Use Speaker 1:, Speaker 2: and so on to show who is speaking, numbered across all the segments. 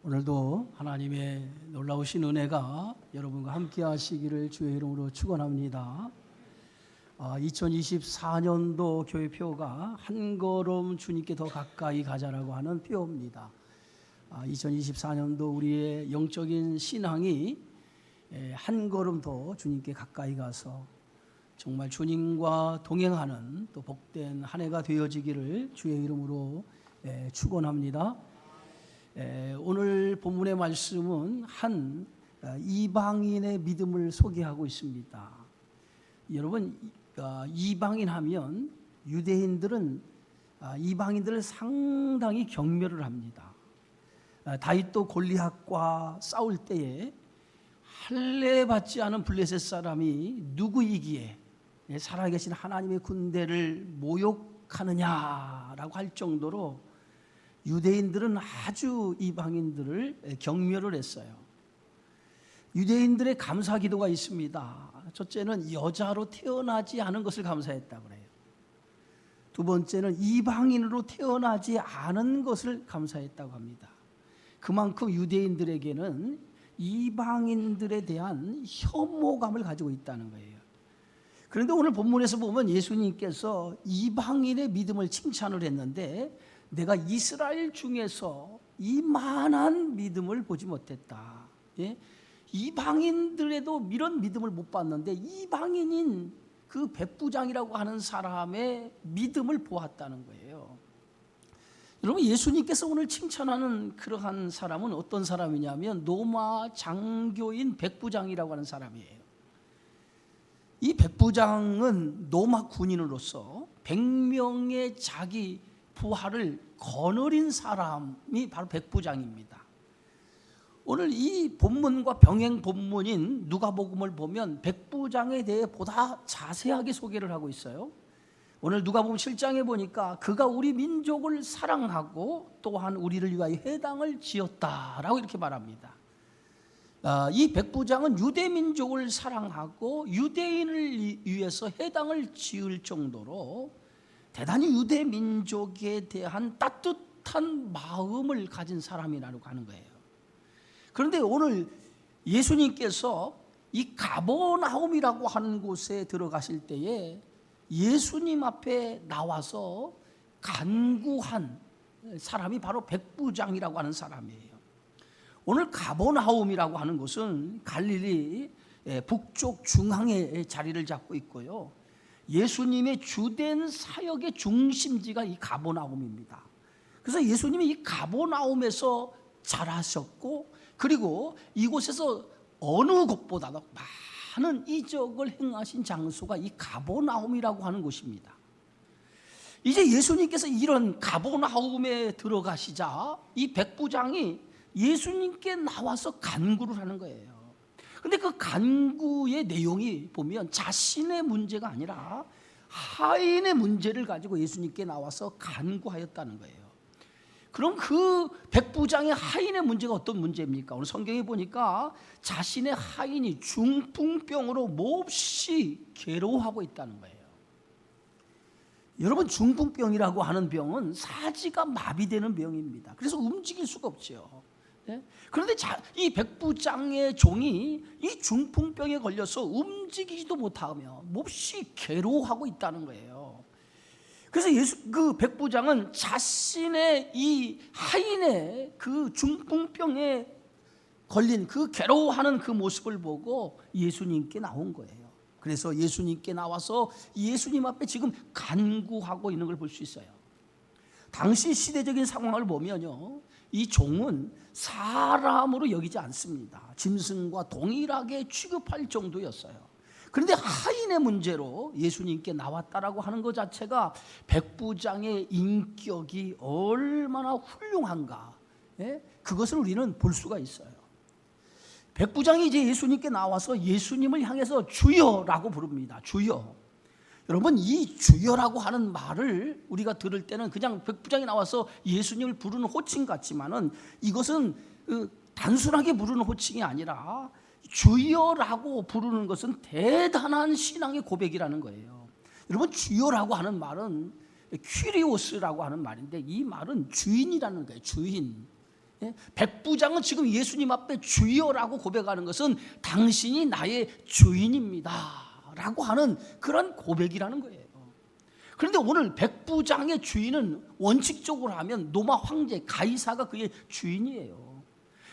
Speaker 1: 오늘도 하나님의 놀라우신 은혜가 여러분과 함께 하시기를 주의 이름으로 축원합니다. 2024년도 교회 표가 한 걸음 주님께 더 가까이 가자라고 하는 표입니다. 2024년도 우리의 영적인 신앙이 한 걸음 더 주님께 가까이 가서 정말 주님과 동행하는 또 복된 한 해가 되어지기를 주의 이름으로 축원합니다. 오늘 본문의 말씀은 한 이방인의 믿음을 소개하고 있습니다. 여러분, 이방인 하면 유대인들은 이방인들을 상당히 경멸을 합니다. 다윗도 골리앗과 싸울 때에 할례 받지 않은 블레셋 사람이 누구이기에 살아계신 하나님의 군대를 모욕하느냐라고 할 정도로 유대인들은 아주 이방인들을 경멸을 했어요. 유대인들의 감사 기도가 있습니다. 첫째는 여자로 태어나지 않은 것을 감사했다고 그래요. 두 번째는 이방인으로 태어나지 않은 것을 감사했다고 합니다. 그만큼 유대인들에게는 이방인들에 대한 혐오감을 가지고 있다는 거예요. 그런데 오늘 본문에서 보면 예수님께서 이방인의 믿음을 칭찬을 했는데 내가 이스라엘 중에서 이만한 믿음을 보지 못했다. 이방인들에도 이런 믿음을 못 봤는데 이방인인 그 백부장이라고 하는 사람의 믿음을 보았다는 거예요. 여러분, 예수님께서 오늘 칭찬하는 그러한 사람은 어떤 사람이냐면 로마 장교인 백부장이라고 하는 사람이에요. 이 백부장은 로마 군인으로서 100명의 자기 부하를 거느린 사람이 바로 백부장입니다. 오늘 이 본문과 병행 본문인 누가복음을 보면 백부장에 대해 보다 자세하게 소개를 하고 있어요. 오늘 누가복음 7장에 보니까 그가 우리 민족을 사랑하고 또한 우리를 위하여 회당을 지었다라고 이렇게 말합니다. 이 백부장은 유대 민족을 사랑하고 유대인을 위해서 회당을 지을 정도로 대단히 유대 민족에 대한 따뜻한 마음을 가진 사람이라고 하는 거예요. 그런데 오늘 예수님께서 이 가버나움이라고 하는 곳에 들어가실 때에 예수님 앞에 나와서 간구한 사람이 바로 백부장이라고 하는 사람이에요. 오늘 가버나움이라고 하는 곳은 갈릴리 북쪽 중앙에 자리를 잡고 있고요. 예수님의 주된 사역의 중심지가 이 가버나움입니다. 그래서 예수님이 이 가버나움에서 자라셨고, 그리고 이곳에서 어느 곳보다도 많은 이적을 행하신 장소가 이 가버나움이라고 하는 곳입니다. 이제 예수님께서 이런 가버나움에 들어가시자 이 백부장이 예수님께 나와서 간구를 하는 거예요. 근데 그 간구의 내용이 보면 자신의 문제가 아니라 하인의 문제를 가지고 예수님께 나와서 간구하였다는 거예요. 그럼 그 백부장의 하인의 문제가 어떤 문제입니까? 오늘 성경에 보니까 자신의 하인이 중풍병으로 몹시 괴로워하고 있다는 거예요. 여러분, 중풍병이라고 하는 병은 사지가 마비되는 병입니다. 그래서 움직일 수가 없죠. 그런데 이 백부장의 종이 이 중풍병에 걸려서 움직이지도 못하며 몹시 괴로워하고 있다는 거예요. 그래서 그 백부장은 자신의 이 하인의 그 중풍병에 걸린 그 괴로워하는 그 모습을 보고 예수님께 나온 거예요. 그래서 예수님께 나와서 예수님 앞에 지금 간구하고 있는 걸 볼 수 있어요. 당시 시대적인 상황을 보면요, 이 종은 사람으로 여기지 않습니다. 짐승과 동일하게 취급할 정도였어요. 그런데 하인의 문제로 예수님께 나왔다라고 하는 것 자체가 백부장의 인격이 얼마나 훌륭한가, 그것을 우리는 볼 수가 있어요. 백부장이 이제 예수님께 나와서 예수님을 향해서 주여라고 부릅니다. 주여. 여러분, 이 주여라고 하는 말을 우리가 들을 때는 그냥 백부장이 나와서 예수님을 부르는 호칭 같지만은 이것은 단순하게 부르는 호칭이 아니라 주여라고 부르는 것은 대단한 신앙의 고백이라는 거예요. 여러분, 주여라고 하는 말은 퀴리오스라고 하는 말인데 이 말은 주인이라는 거예요. 주인. 백부장은 지금 예수님 앞에 주여라고 고백하는 것은 당신이 나의 주인입니다 라고 하는 그런 고백이라는 거예요. 그런데 오늘 백부장의 주인은 원칙적으로 하면 로마 황제 가이사가 그의 주인이에요.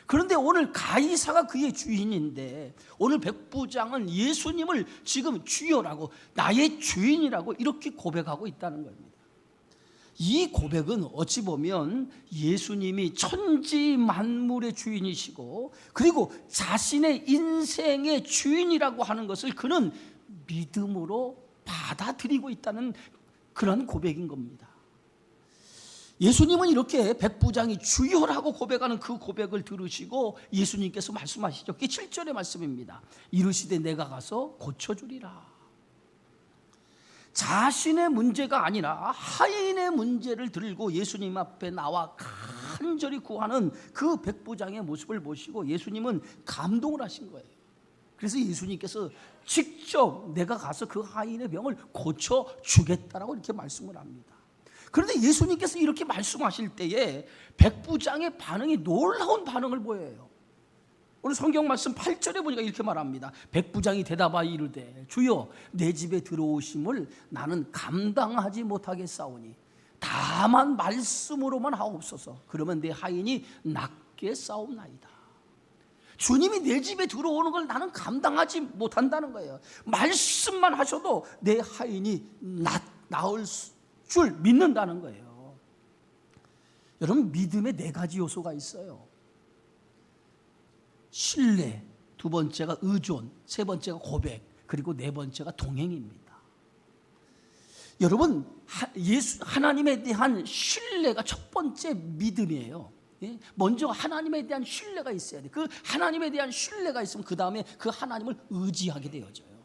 Speaker 1: 그런데 오늘 가이사가 그의 주인인데 오늘 백부장은 예수님을 지금 주여라고, 나의 주인이라고 이렇게 고백하고 있다는 겁니다. 이 고백은 어찌 보면 예수님이 천지 만물의 주인이시고 그리고 자신의 인생의 주인이라고 하는 것을 그는 믿음으로 받아들이고 있다는 그런 고백인 겁니다. 예수님은 이렇게 백부장이 주여라고 고백하는 그 고백을 들으시고 예수님께서 말씀하시죠. 그게 7절의 말씀입니다. 이르시되 내가 가서 고쳐주리라. 자신의 문제가 아니라 하인의 문제를 들고 예수님 앞에 나와 간절히 구하는 그 백부장의 모습을 보시고 예수님은 감동을 하신 거예요. 그래서 예수님께서 직접 내가 가서 그 하인의 병을 고쳐주겠다라고 이렇게 말씀을 합니다. 그런데 예수님께서 이렇게 말씀하실 때에 백부장의 반응이 놀라운 반응을 보여요. 오늘 성경 말씀 8절에 보니까 이렇게 말합니다. 백부장이 대답하여 이르되 주여 내 집에 들어오심을 나는 감당하지 못하겠사오니 다만 말씀으로만 하옵소서. 그러면 내 하인이 낫게 싸움나이다. 주님이 내 집에 들어오는 걸 나는 감당하지 못한다는 거예요. 말씀만 하셔도 내 하인이 나을 줄 믿는다는 거예요. 여러분, 믿음에 4가지 요소가 있어요. 신뢰, 2번째가 의존, 3번째가 고백, 그리고 4번째가 동행입니다. 여러분, 하나님에 대한 신뢰가 첫 번째 믿음이에요. 먼저 하나님에 대한 신뢰가 있어야 돼. 그 하나님에 대한 신뢰가 있으면 그 다음에 그 하나님을 의지하게 되어져요.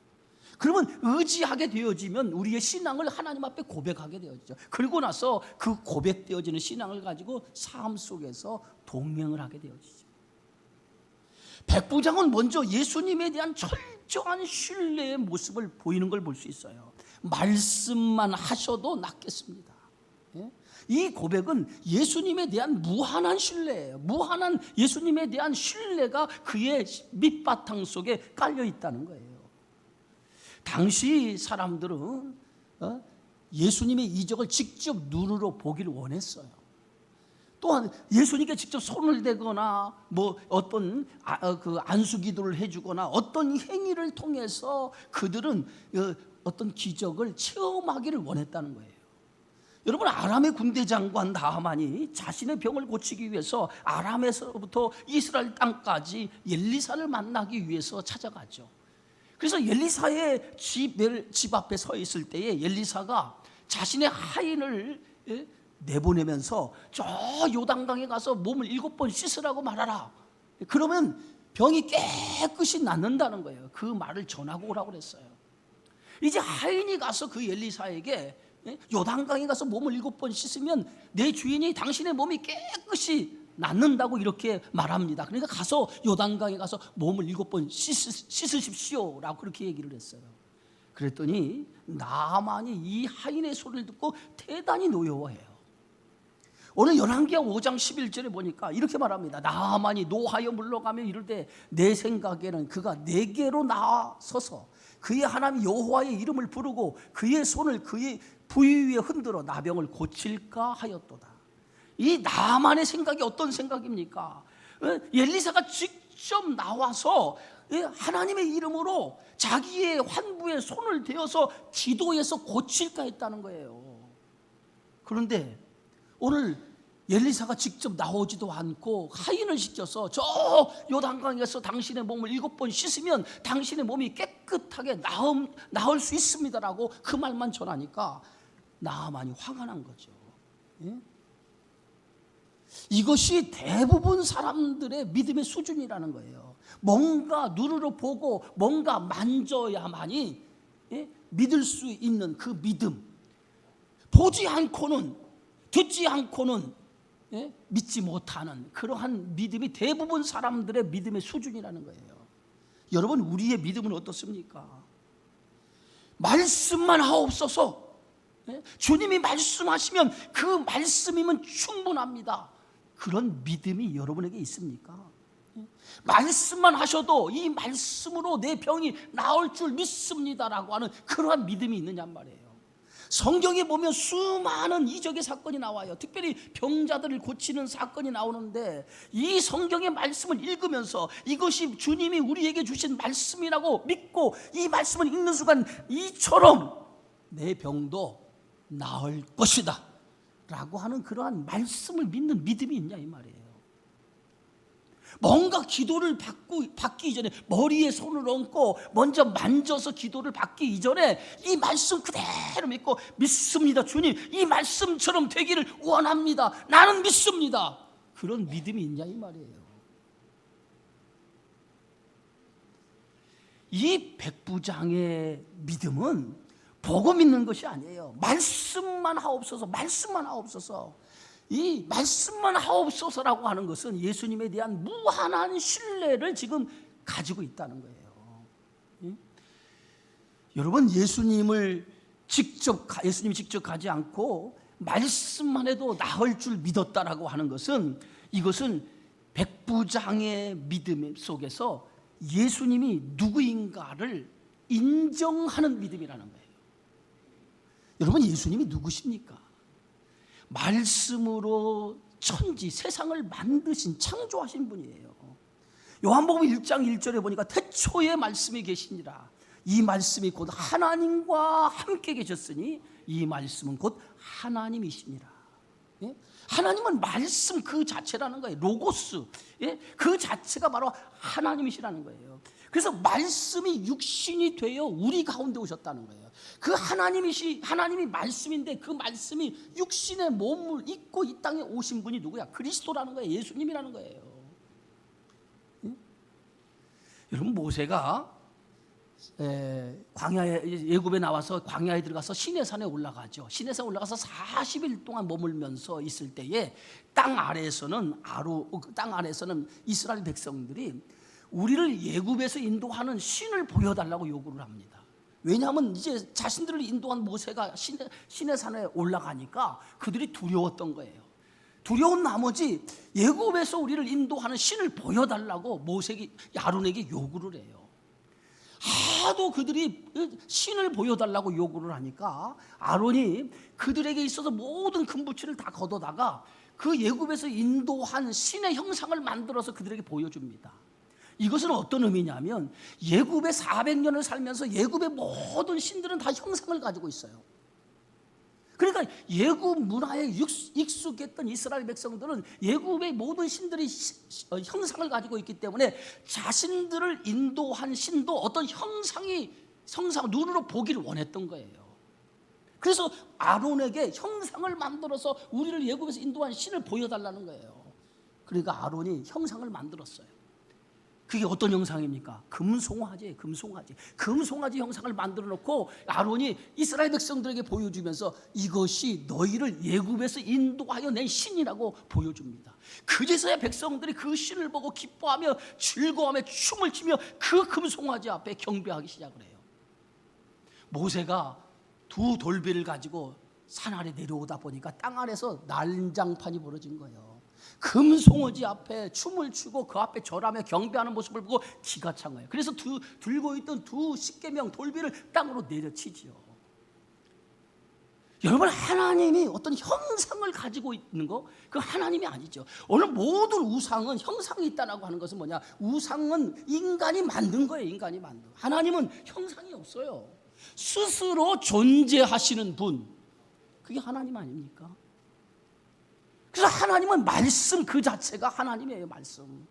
Speaker 1: 그러면 의지하게 되어지면 우리의 신앙을 하나님 앞에 고백하게 되어지죠. 그리고 나서 그 고백되어지는 신앙을 가지고 삶 속에서 동행을 하게 되어지죠. 백부장은 먼저 예수님에 대한 철저한 신뢰의 모습을 보이는 걸 볼 수 있어요. 말씀만 하셔도 낫겠습니다. 이 고백은 예수님에 대한 무한한 신뢰예요. 무한한 예수님에 대한 신뢰가 그의 밑바탕 속에 깔려 있다는 거예요. 당시 사람들은 예수님의 이적을 직접 눈으로 보기를 원했어요. 또한 예수님께 직접 손을 대거나 뭐 어떤 그 안수기도를 해주거나 어떤 행위를 통해서 그들은 어떤 기적을 체험하기를 원했다는 거예요. 여러분, 아람의 군대 장관 나하만이 자신의 병을 고치기 위해서 아람에서부터 이스라엘 땅까지 엘리사를 만나기 위해서 찾아가죠. 그래서 엘리사의 집 앞에 서 있을 때에 엘리사가 자신의 하인을 내보내면서 저 요단강에 가서 몸을 7번 씻으라고 말하라. 그러면 병이 깨끗이 낫는다는 거예요. 그 말을 전하고 오라고 그랬어요. 이제 하인이 가서 그 엘리사에게 요단강에 가서 몸을 7번 씻으면 내 주인이 당신의 몸이 깨끗이 낫는다고 이렇게 말합니다. 그러니까 가서 요단강에 가서 몸을 7번 씻으십시오 라고 그렇게 얘기를 했어요. 그랬더니 나만이 이 하인의 소리를 듣고 대단히 노여워해요. 오늘 열왕기하 5장 11절에 보니까 이렇게 말합니다. 나만이 노하여 물러가며 이르되 내 생각에는 그가 내게로 나서서 그의 하나님 여호와의 이름을 부르고 그의 손을 그의 부위 위에 흔들어 나병을 고칠까 하였도다. 이 나만의 생각이 어떤 생각입니까? 엘리사가 직접 나와서 하나님의 이름으로 자기의 환부에 손을 대어서 기도해서 고칠까 했다는 거예요. 그런데 오늘 엘리사가 직접 나오지도 않고 하인을 시켜서 저 요단강에서 당신의 몸을 7번 씻으면 당신의 몸이 깨끗하게 나을 수 있습니다라고 그 말만 전하니까 나만이 화가 난 거죠. 이것이 대부분 사람들의 믿음의 수준이라는 거예요. 뭔가 눈으로 보고 뭔가 만져야만이 믿을 수 있는 그 믿음. 보지 않고는, 듣지 않고는 믿지 못하는 그러한 믿음이 대부분 사람들의 믿음의 수준이라는 거예요. 여러분, 우리의 믿음은 어떻습니까? 말씀만 하옵소서. 주님이 말씀하시면 그 말씀이면 충분합니다. 그런 믿음이 여러분에게 있습니까? 말씀만 하셔도 이 말씀으로 내 병이 나을 줄 믿습니다라고 하는 그러한 믿음이 있느냐 말이에요. 성경에 보면 수많은 이적의 사건이 나와요. 특별히 병자들을 고치는 사건이 나오는데 이 성경의 말씀을 읽으면서 이것이 주님이 우리에게 주신 말씀이라고 믿고 이 말씀을 읽는 순간 이처럼 내 병도 나을 것이다 라고 하는 그러한 말씀을 믿는 믿음이 있냐 이 말이에요. 뭔가 기도를 받기 이전에 머리에 손을 얹고 먼저 만져서 기도를 받기 이전에 이 말씀 그대로 믿고 믿습니다. 주님 이 말씀처럼 되기를 원합니다. 나는 믿습니다. 그런 믿음이 있냐 이 말이에요. 이 백부장의 믿음은 보고 믿는 것이 아니에요. 말씀만 하옵소서, 말씀만 하옵소서. 이 말씀만 하옵소서라고 하는 것은 예수님에 대한 무한한 신뢰를 지금 가지고 있다는 거예요. 여러분 예수님이 직접 가지 않고 말씀만 해도 나을 줄 믿었다라고 하는 것은 이것은 백부장의 믿음 속에서 예수님이 누구인가를 인정하는 믿음이라는 거예요. 여러분 예수님이 누구십니까? 말씀으로 천지 세상을 만드신 창조하신 분이에요. 요한복음 1장 1절에 보니까 태초에 말씀이 계시니라. 이 말씀이 곧 하나님과 함께 계셨으니 이 말씀은 곧 하나님이시니라. 예? 하나님은 말씀 그 자체라는 거예요. 로고스. 예? 그 자체가 바로 하나님이시라는 거예요. 그래서 말씀이 육신이 되어 우리 가운데 오셨다는 거예요. 그 하나님이 말씀인데 그 말씀이 육신의 몸을 입고 이 땅에 오신 분이 누구야? 그리스도라는 거예요. 예수님이라는 거예요. 응? 여러분 모세가 광야에 애굽에 나와서 광야에 들어가서 시내산에 올라가죠. 시내산에 올라가서 40일 동안 머물면서 있을 때에 땅 아래에서는 이스라엘 백성들이 우리를 애굽에서 인도하는 신을 보여달라고 요구를 합니다. 왜냐하면 이제 자신들을 인도한 모세가 시내산에 올라가니까 그들이 두려웠던 거예요. 두려운 나머지 애굽에서 우리를 인도하는 신을 보여달라고 아론에게 요구를 해요. 하도 그들이 신을 보여달라고 요구를 하니까 아론이 그들에게 있어서 모든 금부치를 다 걷어다가 그 애굽에서 인도한 신의 형상을 만들어서 그들에게 보여줍니다. 이것은 어떤 의미냐면 애굽에 400년을 살면서 애굽의 모든 신들은 다 형상을 가지고 있어요. 그러니까 애굽 문화에 익숙했던 이스라엘 백성들은 애굽의 모든 신들이 형상을 가지고 있기 때문에 자신들을 인도한 신도 어떤 형상 눈으로 보기를 원했던 거예요. 그래서 아론에게 형상을 만들어서 우리를 애굽에서 인도한 신을 보여달라는 거예요. 그러니까 아론이 형상을 만들었어요. 그게 어떤 형상입니까? 금송아지예요. 금송아지 형상을 만들어 놓고 아론이 이스라엘 백성들에게 보여주면서 이것이 너희를 애굽에서 인도하여 낸 신이라고 보여줍니다. 그제서야 백성들이 그 신을 보고 기뻐하며 즐거워하며 춤을 추며 그 금송아지 앞에 경배하기 시작을 해요. 모세가 두 돌비를 가지고 산 아래 내려오다 보니까 땅 아래서 난장판이 벌어진 거예요. 금송아지 앞에 춤을 추고 그 앞에 절하며 경배하는 모습을 보고 기가 찬 거예요. 그래서 들고 있던 두 십계명 돌비를 땅으로 내려치지요. 여러분 하나님이 어떤 형상을 가지고 있는 거 그 하나님이 아니죠. 오늘 모든 우상은 형상이 있다고 하는 것은 뭐냐? 우상은 인간이 만든 거예요. 인간이 만든. 하나님은 형상이 없어요. 스스로 존재하시는 분, 그게 하나님 아닙니까? 그래서 하나님은 말씀 그 자체가 하나님이에요. 말씀.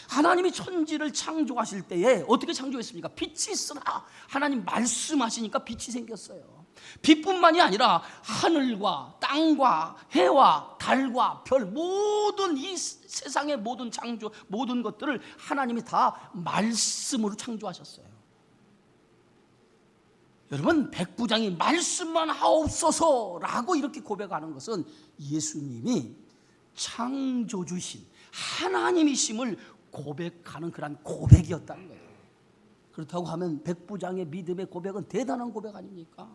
Speaker 1: 하나님이 천지를 창조하실 때에 어떻게 창조했습니까? 빛이 있으라. 하나님 말씀하시니까 빛이 생겼어요. 빛뿐만이 아니라 하늘과 땅과 해와 달과 별, 모든 이 세상의 모든 창조, 모든 것들을 하나님이 다 말씀으로 창조하셨어요. 여러분 백부장이 말씀만 하옵소서라고 이렇게 고백하는 것은 예수님이 창조주신 하나님이심을 고백하는 그런 고백이었다는 거예요. 그렇다고 하면 백부장의 믿음의 고백은 대단한 고백 아닙니까?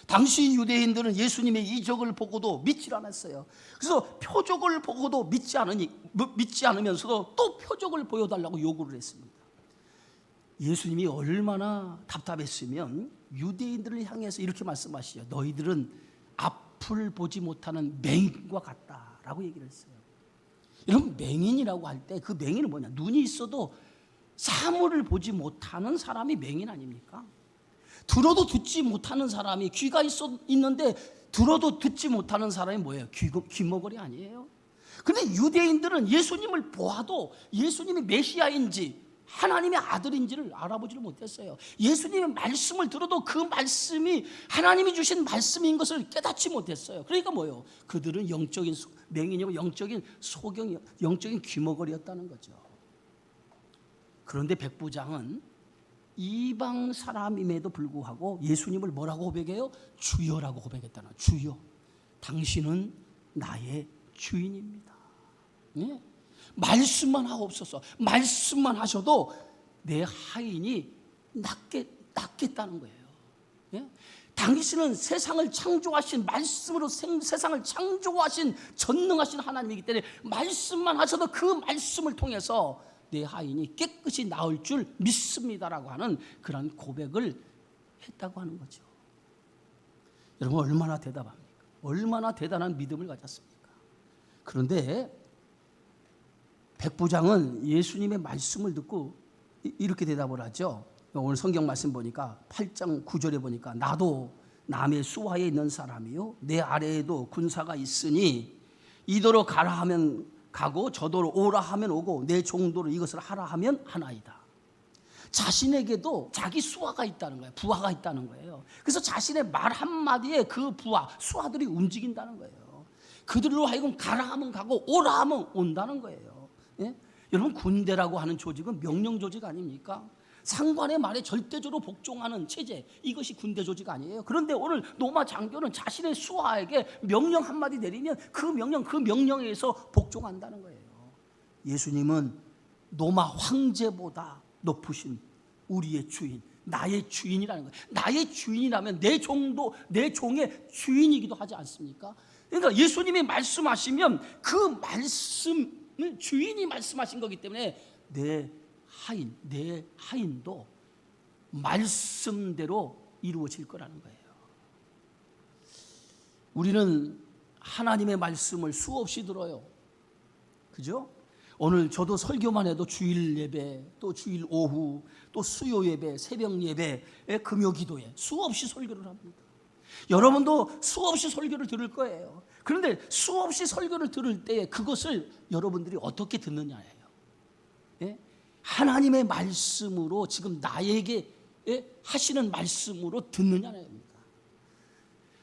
Speaker 1: 당시 유대인들은 예수님의 이적을 보고도 믿질 않았어요. 그래서 표적을 보고도 믿지 않으면서도 또 표적을 보여달라고 요구를 했습니다. 예수님이 얼마나 답답했으면 유대인들을 향해서 이렇게 말씀하시죠. 너희들은 앞을 보지 못하는 맹인과 같다라고 얘기를 했어요. 여러분, 맹인이라고 할 때 그 맹인은 뭐냐? 눈이 있어도 사물을 보지 못하는 사람이 맹인 아닙니까? 들어도 듣지 못하는 사람이, 귀가 있는데 들어도 듣지 못하는 사람이 뭐예요? 귀머거리 아니에요? 그런데 유대인들은 예수님을 보아도 예수님이 메시아인지 하나님의 아들인지를 알아보지를 못했어요. 예수님의 말씀을 들어도 그 말씀이 하나님이 주신 말씀인 것을 깨닫지 못했어요. 그러니까 뭐예요? 그들은 영적인 맹인이고 영적인 소경, 영적인 귀머거리였다는 거죠. 그런데 백부장은 이방 사람임에도 불구하고 예수님을 뭐라고 고백해요? 주여라고 고백했다는 거예요. 주여, 당신은 나의 주인입니다. 네? 말씀만 하옵소서. 말씀만 하셔도 내 하인이 낫겠다는 거예요. 예? 당신은 세상을 창조하신, 말씀으로 세상을 창조하신 전능하신 하나님이기 때문에 말씀만 하셔도 그 말씀을 통해서 내 하인이 깨끗이 나을 줄 믿습니다라고 하는 그런 고백을 했다고 하는 거죠. 여러분, 얼마나 대답합니까? 얼마나 대단한 믿음을 가졌습니까? 그런데 백부장은 예수님의 말씀을 듣고 이렇게 대답을 하죠. 오늘 성경 말씀 보니까 8장 9절에 보니까 나도 남의 수하에 있는 사람이요 내 아래에도 군사가 있으니 이도로 가라 하면 가고 저도로 오라 하면 오고 내 종도로 이것을 하라 하면 하나이다. 자신에게도 자기 수하가 있다는 거예요. 부하가 있다는 거예요. 그래서 자신의 말 한마디에 그 부하, 수하들이 움직인다는 거예요. 그들로 하여금 가라 하면 가고 오라 하면 온다는 거예요. 예? 여러분, 군대라고 하는 조직은 명령 조직 아닙니까? 상관의 말에 절대적으로 복종하는 체제, 이것이 군대 조직 아니에요? 그런데 오늘 노마 장교는 자신의 수하에게 명령 한마디 내리면 그 명령에 의해서 복종한다는 거예요. 예수님은 노마 황제보다 높으신 우리의 주인, 나의 주인이라는 거예요. 나의 주인이라면 내 종도 내 종의 주인이기도 하지 않습니까? 그러니까 예수님이 말씀하시면 그 말씀을 주인이 말씀하신 거기 때문에 내 하인도 말씀대로 이루어질 거라는 거예요. 우리는 하나님의 말씀을 수없이 들어요. 그죠? 오늘 저도 설교만 해도 주일 예배, 또 주일 오후, 또 수요 예배, 새벽 예배, 금요 기도에 수없이 설교를 합니다. 여러분도 수없이 설교를 들을 거예요. 그런데 수없이 설교를 들을 때 그것을 여러분들이 어떻게 듣느냐예요. 예? 하나님의 말씀으로 지금 나에게 하시는 말씀으로 듣느냐는 겁니다.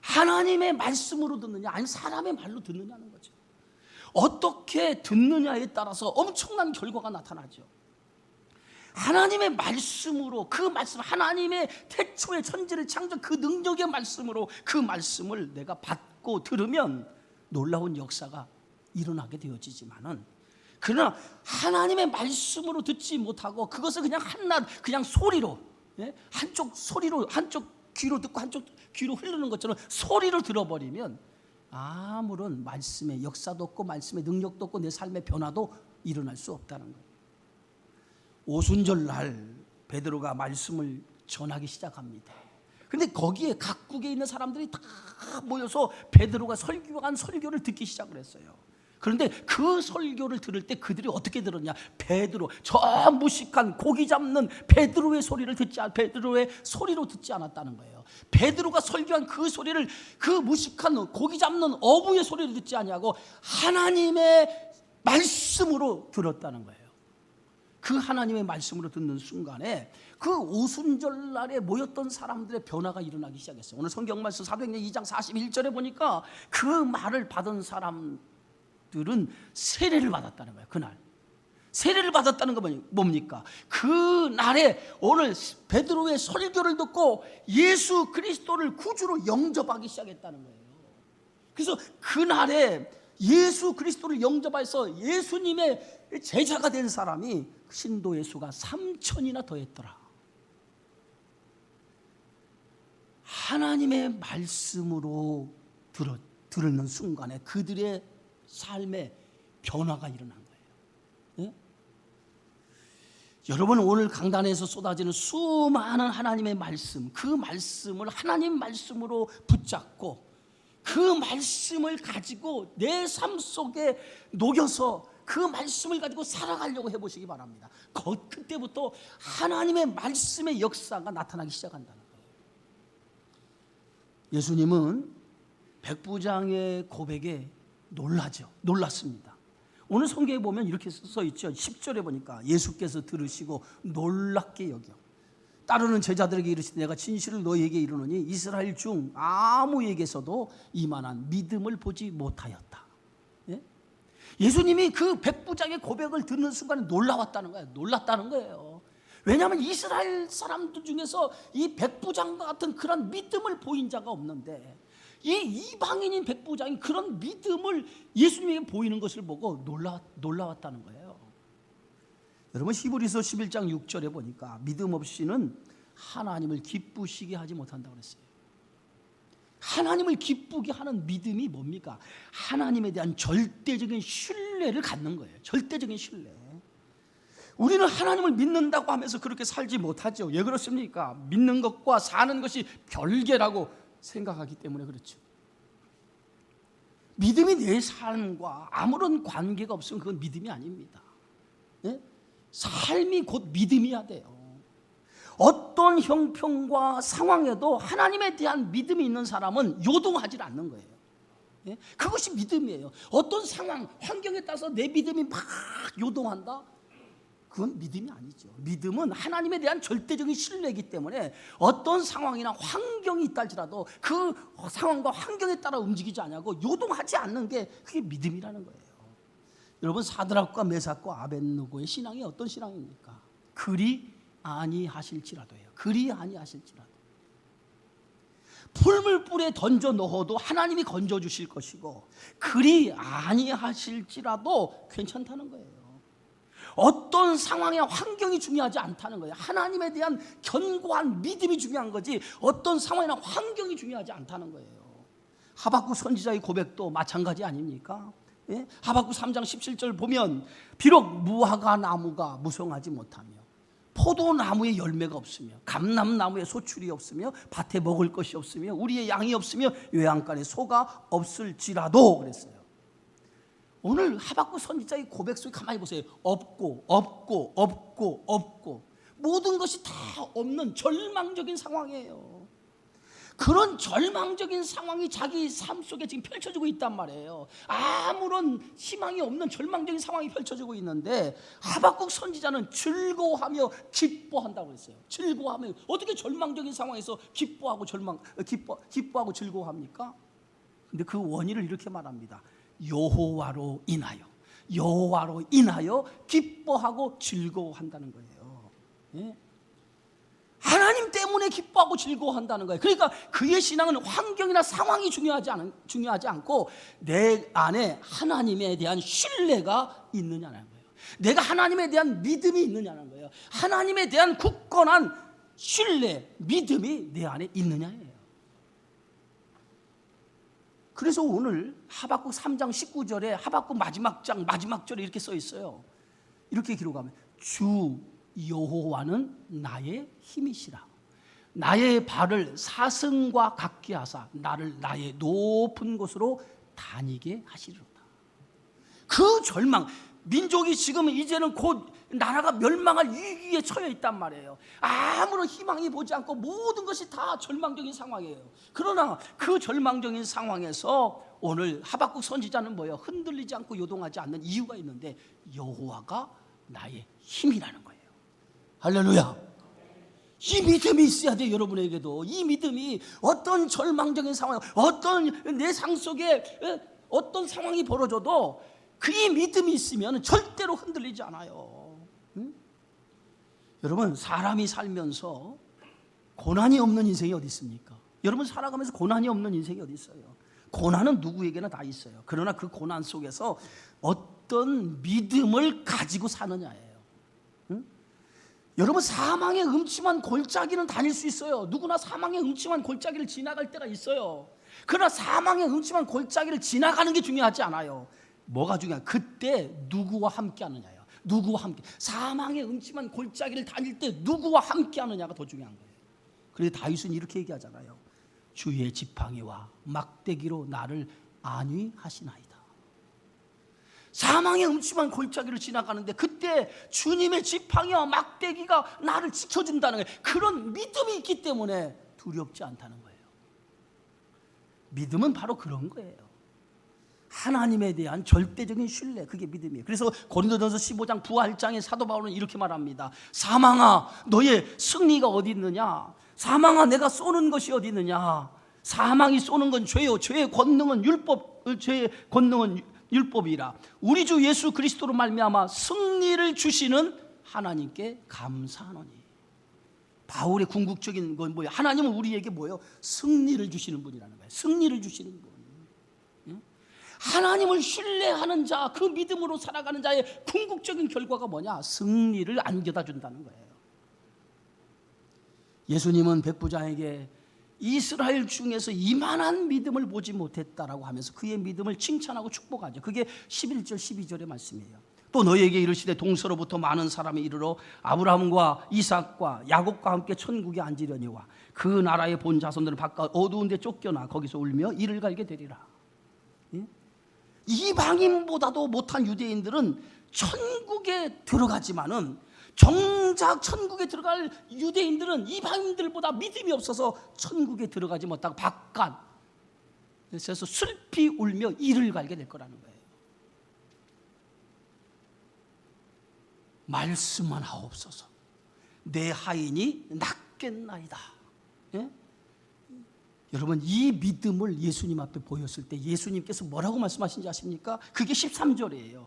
Speaker 1: 하나님의 말씀으로 듣느냐 아니면 사람의 말로 듣느냐는 거죠. 어떻게 듣느냐에 따라서 엄청난 결과가 나타나죠. 하나님의 말씀으로, 그 말씀, 하나님의 태초의 천지를 창조 그 능력의 말씀으로 그 말씀을 내가 받고 들으면 놀라운 역사가 일어나게 되어지지만은, 그러나 하나님의 말씀으로 듣지 못하고 그것을 그냥 한낱 그냥 소리로, 한쪽 소리로, 한쪽 귀로 듣고 한쪽 귀로 흐르는 것처럼 소리로 들어버리면 아무런 말씀의 역사도 없고 말씀의 능력도 없고 내 삶의 변화도 일어날 수 없다는 거예요. 오순절날 베드로가 말씀을 전하기 시작합니다. 그런데 거기에 각국에 있는 사람들이 다 모여서 베드로가 설교한 설교를 듣기 시작을 했어요. 그런데 그 설교를 들을 때 그들이 어떻게 들었냐? 베드로, 저 무식한 고기 잡는 베드로의 소리로 듣지 않았다는 거예요. 베드로가 설교한 그 소리를, 그 무식한 고기 잡는 어부의 소리를 듣지 아니하고 하나님의 말씀으로 들었다는 거예요. 그 하나님의 말씀으로 듣는 순간에 그 오순절날에 모였던 사람들의 변화가 일어나기 시작했어요. 오늘 성경 말씀 사도행전 2장 41절에 보니까 그 말을 받은 사람들은 세례를 받았다는 거예요. 그날 세례를 받았다는 건 뭡니까? 그 날에 오늘 베드로의 설교를 듣고 예수 그리스도를 구주로 영접하기 시작했다는 거예요. 그래서 그날에 예수 그리스도를 영접해서 예수님의 제자가 된 사람이 신도의 수가 3,000이나 더했더라. 하나님의 말씀으로 들었는 순간에 그들의 삶에 변화가 일어난 거예요. 예? 여러분, 오늘 강단에서 쏟아지는 수많은 하나님의 말씀, 그 말씀을 하나님 말씀으로 붙잡고 그 말씀을 가지고 내 삶 속에 녹여서 그 말씀을 가지고 살아가려고 해보시기 바랍니다. 그때부터 하나님의 말씀의 역사가 나타나기 시작한다는 거예요. 예수님은 백부장의 고백에 놀랐습니다. 오늘 성경에 보면 이렇게 써 있죠. 10절에 보니까 예수께서 들으시고 놀랍게 여겨 따르는 제자들에게 이르시되 내가 진실을 너희에게 이르노니 이스라엘 중 아무에게서도 이만한 믿음을 보지 못하였다. 예? 예수님이 그 백부장의 고백을 듣는 순간에 놀랐다는 거예요. 왜냐하면 이스라엘 사람들 중에서 이 백부장과 같은 그런 믿음을 보인 자가 없는데 이 이방인인 백부장이 그런 믿음을 예수님에게 보이는 것을 보고 놀라웠다는 거예요. 여러분, 히브리서 11장 6절에 보니까 믿음 없이는 하나님을 기쁘시게 하지 못한다고 그랬어요. 하나님을 기쁘게 하는 믿음이 뭡니까? 하나님에 대한 절대적인 신뢰를 갖는 거예요. 절대적인 신뢰. 우리는 하나님을 믿는다고 하면서 그렇게 살지 못하죠. 왜 그렇습니까? 믿는 것과 사는 것이 별개라고 생각하기 때문에 그렇죠. 믿음이 내 삶과 아무런 관계가 없으면 그건 믿음이 아닙니다. 예? 삶이 곧 믿음이어야 돼요. 어떤 형편과 상황에도 하나님에 대한 믿음이 있는 사람은 요동하지 않는 거예요. 예? 그것이 믿음이에요. 어떤 상황, 환경에 따라서 내 믿음이 막 요동한다? 그건 믿음이 아니죠. 믿음은 하나님에 대한 절대적인 신뢰이기 때문에 어떤 상황이나 환경이 있다 할지라도 그 상황과 환경에 따라 움직이지 않고 요동하지 않는 게 그게 믿음이라는 거예요. 여러분, 사드락과 메삭과 아벳느고의 신앙이 어떤 신앙입니까? 그리 아니하실지라도예요. 그리 아니하실지라도. 풀물불에 던져 넣어도 하나님이 건져주실 것이고 그리 아니하실지라도 괜찮다는 거예요. 어떤 상황이나 환경이 중요하지 않다는 거예요. 하나님에 대한 견고한 믿음이 중요한 거지 어떤 상황이나 환경이 중요하지 않다는 거예요. 하박국 선지자의 고백도 마찬가지 아닙니까? 예? 하박국 3장 17절 보면 비록 무화과 나무가 무성하지 못하며 포도나무에 열매가 없으며 감람나무에 소출이 없으며 밭에 먹을 것이 없으며 우리의 양이 없으며 외양간에 소가 없을지라도 그랬어요. 오늘 하박국 선지자의 고백 속에 가만히 보세요. 없고 모든 것이 다 없는 절망적인 상황이에요. 그런 절망적인 상황이 자기 삶 속에 지금 펼쳐지고 있단 말이에요. 아무런 희망이 없는 절망적인 상황이 펼쳐지고 있는데 하박국 선지자는 즐거워하며 기뻐한다고 했어요. 즐거워하며. 어떻게 절망적인 상황에서 기뻐하고 즐거워합니까? 근데 그 원인을 이렇게 말합니다. 여호와로 인하여 기뻐하고 즐거워한다는 거예요. 예? 하나님 때문에 기뻐하고 즐거워한다는 거예요. 그러니까 그의 신앙은 환경이나 상황이 중요하지 않고 내 안에 하나님에 대한 신뢰가 있느냐는 거예요. 내가 하나님에 대한 믿음이 있느냐는 거예요. 하나님에 대한 굳건한 신뢰, 믿음이 내 안에 있느냐예요. 그래서 오늘 하박국 3장 19절에 하박국 마지막 절에 이렇게 써 있어요. 이렇게 기록하면 주 여호와는 나의 힘이시라. 나의 발을 사슴과 같게 하사 나를 나의 높은 곳으로 다니게 하시리로다. 그 절망, 민족이 지금 이제는 곧 나라가 멸망할 위기에 처해 있단 말이에요. 아무런 희망이 보지 않고 모든 것이 다 절망적인 상황이에요. 그러나 그 절망적인 상황에서 오늘 하박국 선지자는 뭐예요? 흔들리지 않고 요동하지 않는 이유가 있는데 여호와가 나의 힘이라는 거예요. 할렐루야. 이 믿음이 있어야 돼요. 여러분에게도 이 믿음이 어떤 절망적인 상황, 어떤 내 상 속에 어떤 상황이 벌어져도 그 믿음이 있으면 절대로 흔들리지 않아요. 응? 여러분, 사람이 살면서 고난이 없는 인생이 어디 있습니까? 여러분, 살아가면서 고난이 없는 인생이 어디 있어요? 고난은 누구에게나 다 있어요. 그러나 그 고난 속에서 어떤 믿음을 가지고 사느냐예요. 응? 여러분, 사망의 음침한 골짜기는 다닐 수 있어요. 누구나 사망의 음침한 골짜기를 지나갈 때가 있어요. 그러나 사망의 음침한 골짜기를 지나가는 게 중요하지 않아요. 뭐가 중요해요? 그때 누구와 함께 하느냐요. 누구와 함께. 사망의 음침한 골짜기를 다닐 때 누구와 함께 하느냐가 더 중요한 거예요. 그래서 다윗은 이렇게 얘기하잖아요. 주의 지팡이와 막대기로 나를 안위하시나이다. 사망의 음침한 골짜기를 지나가는데 그때 주님의 지팡이와 막대기가 나를 지켜준다는 거예요. 그런 믿음이 있기 때문에 두렵지 않다는 거예요. 믿음은 바로 그런 거예요. 하나님에 대한 절대적인 신뢰, 그게 믿음이에요. 그래서 고린도전서 15장 부활장에 사도 바울은 이렇게 말합니다. 사망아, 너의 승리가 어디 있느냐? 사망아, 내가 쏘는 것이 어디 있느냐? 사망이 쏘는 건 죄요. 죄의 권능은 율법이라. 우리 주 예수 그리스도로 말미암아 승리를 주시는 하나님께 감사하노니. 바울의 궁극적인 건 뭐예요? 하나님은 우리에게 뭐예요? 승리를 주시는 분이라는 거예요. 승리를 주시는 분. 하나님을 신뢰하는 자, 그 믿음으로 살아가는 자의 궁극적인 결과가 뭐냐? 승리를 안겨다 준다는 거예요. 예수님은 백부장에게 이스라엘 중에서 이만한 믿음을 보지 못했다라고 하면서 그의 믿음을 칭찬하고 축복하죠. 그게 11절 12절의 말씀이에요. 또 너희에게 이르시되 동서로부터 많은 사람이 이르러 아브라함과 이삭과 야곱과 함께 천국에 앉으려니와 그 나라의 본 자손들은 바깥 어두운 데 쫓겨나 거기서 울며 이를 갈게 되리라. 이방인보다도 못한 유대인들은 천국에 들어가지만은 정작 천국에 들어갈 유대인들은 이방인들보다 믿음이 없어서 천국에 들어가지 못하고 바깥에서 슬피 울며 이를 갈게 될 거라는 거예요. 말씀만 하옵소서. 내 하인이 낫겠나이다. 예? 여러분, 이 믿음을 예수님 앞에 보였을 때 예수님께서 뭐라고 말씀하신지 아십니까? 그게 13절이에요.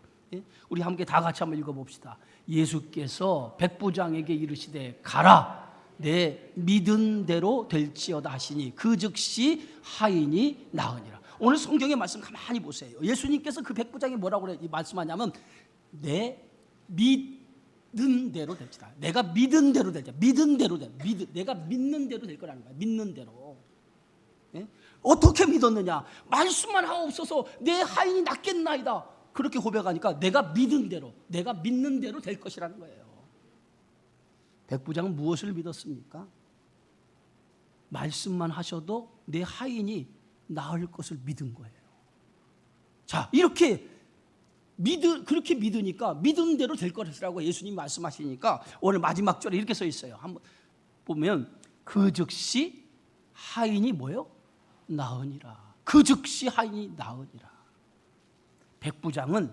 Speaker 1: 우리 함께 다 같이 한번 읽어봅시다. 예수께서 백부장에게 이르시되 가라, 내 믿은 대로 될지어다 하시니 그 즉시 하인이 나으니라. 오늘 성경의 말씀 가만히 보세요. 예수님께서 그 백부장이 뭐라고 말씀하냐면 내 믿은 대로 될지다. 내가 믿은 대로 될지다. 믿은 대로 될. 내가 믿는 대로 될 거라는 거야. 믿는 대로. 예? 어떻게 믿었느냐? 말씀만 하옵소서. 내 하인이 낫겠나이다. 그렇게 고백하니까 내가 믿은 대로, 내가 믿는 대로 될 것이라는 거예요. 백부장은 무엇을 믿었습니까? 말씀만 하셔도 내 하인이 나을 것을 믿은 거예요. 자, 이렇게 그렇게 믿으니까 믿은 대로 될 것이라고 예수님 말씀하시니까 오늘 마지막 절에 이렇게 써 있어요. 한번 보면 그 즉시 하인이 뭐요? 나으니라. 그 즉시 하인이 나으니라. 백부장은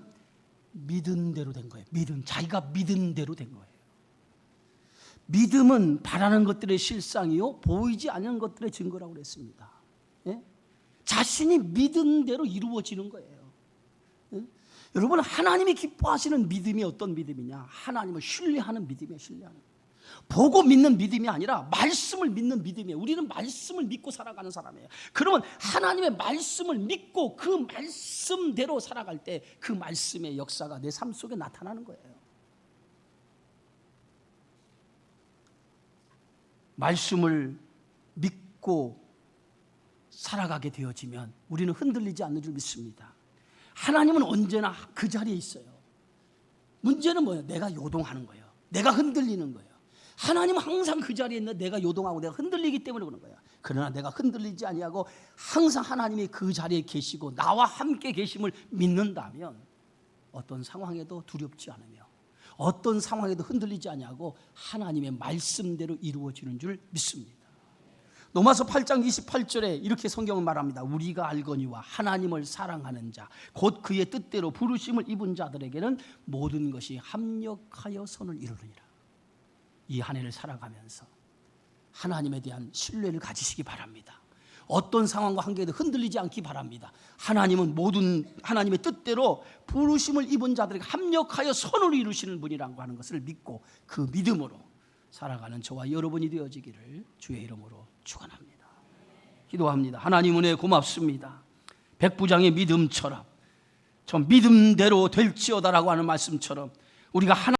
Speaker 1: 믿은 대로 된 거예요. 자기가 믿은 대로 된 거예요. 믿음은 바라는 것들의 실상이요 보이지 않는 것들의 증거라고 그랬습니다. 예? 자신이 믿은 대로 이루어지는 거예요. 예? 여러분, 하나님이 기뻐하시는 믿음이 어떤 믿음이냐? 하나님을 신뢰하는 믿음이에요. 신뢰하는. 보고 믿는 믿음이 아니라 말씀을 믿는 믿음이에요. 우리는 말씀을 믿고 살아가는 사람이에요. 그러면 하나님의 말씀을 믿고 그 말씀대로 살아갈 때 그 말씀의 역사가 내 삶 속에 나타나는 거예요. 말씀을 믿고 살아가게 되어지면 우리는 흔들리지 않는 줄 믿습니다. 하나님은 언제나 그 자리에 있어요. 문제는 뭐예요? 내가 요동하는 거예요. 내가 흔들리는 거예요. 하나님은 항상 그 자리에 있는 내가 요동하고 내가 흔들리기 때문에 그런 거야. 그러나 내가 흔들리지 아니하고 항상 하나님이 그 자리에 계시고 나와 함께 계심을 믿는다면 어떤 상황에도 두렵지 않으며 어떤 상황에도 흔들리지 아니하고 하나님의 말씀대로 이루어지는 줄 믿습니다. 로마서 8장 28절에 이렇게 성경은 말합니다. 우리가 알거니와 하나님을 사랑하는 자 곧 그의 뜻대로 부르심을 입은 자들에게는 모든 것이 합력하여 선을 이루느니라. 이 한 해를 살아가면서 하나님에 대한 신뢰를 가지시기 바랍니다. 어떤 상황과 한계에도 흔들리지 않기 바랍니다. 하나님은 모든 하나님의 뜻대로 부르심을 입은 자들에게 합력하여 선을 이루시는 분이라고 하는 것을 믿고 그 믿음으로 살아가는 저와 여러분이 되어지기를 주의 이름으로 축원합니다. 기도합니다. 하나님 은혜 고맙습니다. 백부장의 믿음처럼 저 믿음대로 될지어다라고 하는 말씀처럼 우리가 하나님